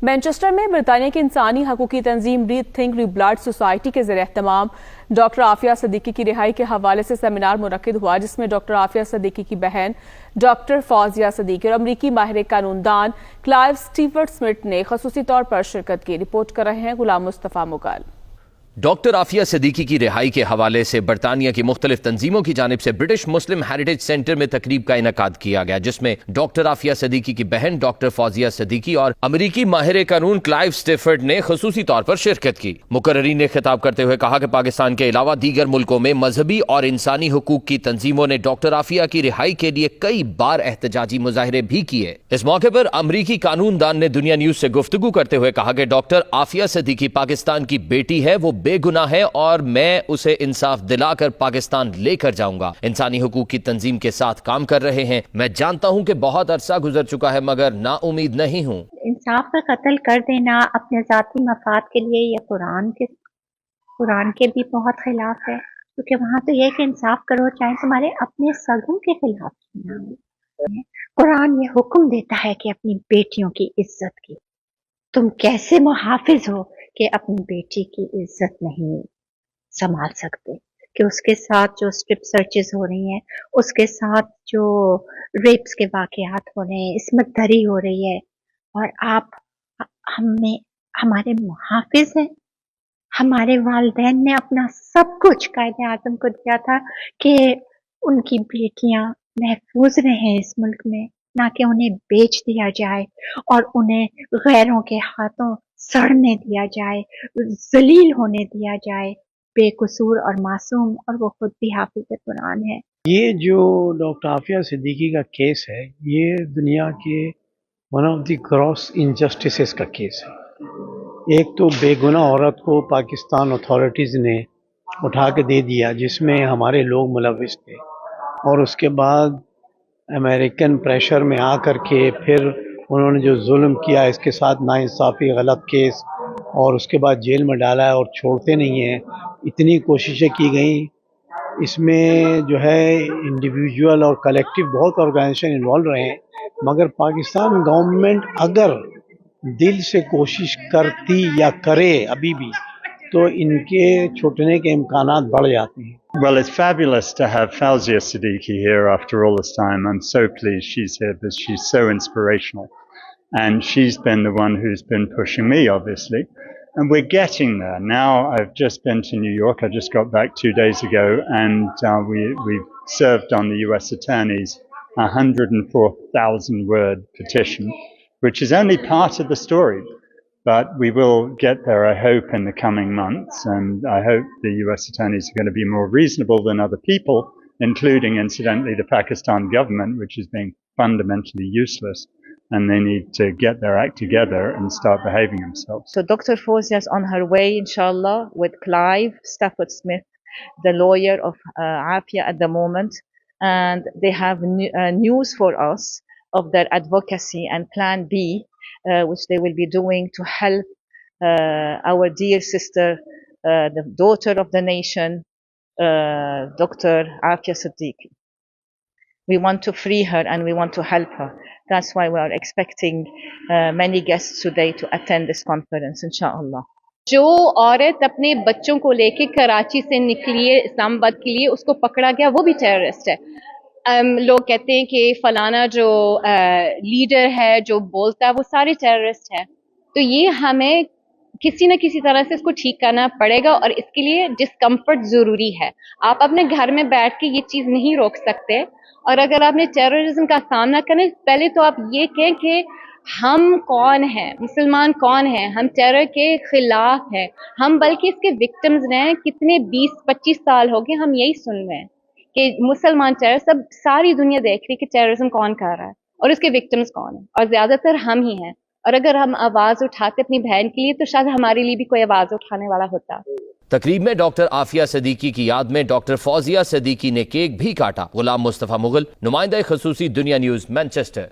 Manchester میں برطانیہ کی انسانی حقوق کی تنظیم ری تھنک ری بلڈ سوسائٹی کے زیر اہتمام ڈاکٹر عافیہ صدیقی کی رہائی کے حوالے سے سیمینار منعقد ہوا، جس میں ڈاکٹر عافیہ صدیقی کی بہن ڈاکٹر فوزیہ صدیقی اور امریکی ماہر قانون دان کلائیو سٹیورٹ سمتھ نے خصوصی طور پر شرکت کی۔ رپورٹ کر رہے ہیں غلام مصطفیٰ مغل۔ ڈاکٹر عافیہ صدیقی کی رہائی کے حوالے سے برطانیہ کی مختلف تنظیموں کی جانب سے برٹش مسلم ہیریٹیج سینٹر میں تقریب کا انعقاد کیا گیا، جس میں ڈاکٹر عافیہ صدیقی کی بہن ڈاکٹر فوزیہ صدیقی اور امریکی ماہر قانون کلائیو سٹیورٹ نے خصوصی طور پر شرکت کی۔ مقررین نے خطاب کرتے ہوئے کہا کہ پاکستان کے علاوہ دیگر ملکوں میں مذہبی اور انسانی حقوق کی تنظیموں نے ڈاکٹر عافیہ کی رہائی کے لیے کئی بار احتجاجی مظاہرے بھی کیے۔ اس موقع پر امریکی قانون دان نے دنیا نیوز سے گفتگو کرتے ہوئے کہا کہ ڈاکٹر عافیہ صدیقی پاکستان کی بیٹی ہے، وہ بے گناہ ہے اور میں اسے انصاف دلا کر پاکستان لے کر جاؤں گا۔ انسانی حقوق کی تنظیم کے ساتھ کام کر رہے ہیں۔ میں جانتا ہوں کہ بہت عرصہ گزر چکا ہے مگر نا امید نہیں ہوں۔ انصاف کا قتل کر دینا اپنے ذاتی مفاد کے لیے یہ قرآن کے بھی بہت خلاف ہے، کیونکہ وہاں تو یہ کہ انصاف کرو چاہے تمہارے اپنے سگوں کے خلاف کیوں نہ ہو۔ قرآن یہ حکم دیتا ہے کہ اپنی بیٹیوں کی عزت کی، تم کیسے محافظ ہو کہ اپنی بیٹی کی عزت نہیں سنبھال سکتے، کہ اس کے ساتھ جو اسٹرپ سرچز ہو رہی ہیں، اس کے ساتھ جو ریپس کے واقعات ہو رہے ہیں، عصمت دری ہو رہی ہے، اور آپ ہمارے محافظ ہیں۔ ہمارے والدین نے اپنا سب کچھ قائد اعظم کو دیا تھا کہ ان کی بیٹیاں محفوظ رہیں اس ملک میں، نہ کہ انہیں بیچ دیا جائے اور انہیں غیروں کے ہاتھوں سڑنے دیا جائے، ذلیل ہونے دیا جائے، بے قصور اور معصوم، اور وہ خود بھی حافظ قرآن ہے۔ یہ جو ڈاکٹر عافیہ صدیقی کا کیس ہے، یہ دنیا کے ون آف دی گراس انجسٹسز کا کیس ہے۔ ایک تو بے گناہ عورت کو پاکستان اتھارٹیز نے اٹھا کے دے دیا، جس میں ہمارے لوگ ملوث تھے، اور اس کے بعد امریکن پریشر میں آ کر کے پھر انہوں نے جو ظلم کیا، اس کے ساتھ ناانصافی، غلط کیس، اور اس کے بعد جیل میں ڈالا ہے اور چھوڑتے نہیں ہیں۔ اتنی کوششیں کی گئیں، اس میں جو ہے انڈیویجول اور کلیکٹیو بہت آرگنائزیشن انوالو رہے ہیں، مگر پاکستان گورنمنٹ اگر دل سے کوشش کرتی یا کرے ابھی بھی تو ان کے چھوٹنے کے امکانات بڑھ جاتے ہیں۔ Well, it's fabulous to have Fawzia Siddiqui here after all this time. I'm so pleased she's here because she's so inspirational. And she's been the one who's been pushing me, obviously. And we're getting there. Now I've just been to New York. I just got back 2 days ago, and we've served on the US Attorney's 104,000 word petition, which is only part of the story. But we will get there, I hope, in the coming months, and I hope the US attorneys are going to be more reasonable than other people, including, incidentally, the Pakistan government, which is being fundamentally useless, and they need to get their act together and start behaving themselves. So Dr. Fawzia is on her way, inshallah, with Clive Stafford Smith, the lawyer of Afia at the moment, and they have news for us of their advocacy and Plan B, which they will be doing to help our dear sister, the daughter of the nation, Dr. Afia Siddiqui. We want to free her and we want to help her. That's why we are expecting many guests today to attend this conference, inshallah. جو عورت اپنے بچوں کو لے کے کراچی سے نکلی ہے اسلام آباد کے لیے، اس کو پکڑا گیا، وہ بھی ٹیررسٹ ہے۔ لوگ کہتے ہیں کہ فلانا جو لیڈر ہے جو بولتا ہے وہ سارے ٹیررسٹ ہیں، تو یہ ہمیں کسی نہ کسی طرح سے اس کو ٹھیک کرنا پڑے گا، اور اس کے لیے ڈسکمفرٹ ضروری ہے۔ آپ اپنے گھر میں بیٹھ کے یہ چیز نہیں روک سکتے، اور اگر آپ نے ٹیررزم کا سامنا کرنا، پہلے تو آپ یہ کہیں کہ ہم کون ہیں، مسلمان کون ہیں، ہم ٹیرر کے خلاف ہیں، ہم بلکہ اس کے وکٹمز رہے، کتنے 20-25 سال ہو گئے ہم یہی سن رہے ہیں کہ مسلمان ٹیرر، ساری دنیا دیکھ رہی کہ ٹیررزم کون کر رہا ہے اور اس کے وکٹمز کون ہیں، اور زیادہ تر ہم ہی ہیں۔ اور اگر ہم آواز اٹھاتے اپنی بہن کے لیے تو شاید ہمارے لیے بھی کوئی آواز اٹھانے والا ہوتا۔ تقریب میں ڈاکٹر عافیہ صدیقی کی یاد میں ڈاکٹر فوزیہ صدیقی نے کیک بھی کاٹا۔ غلام مصطفیٰ مغل، نمائندہ خصوصی دنیا نیوز، مینچسٹر۔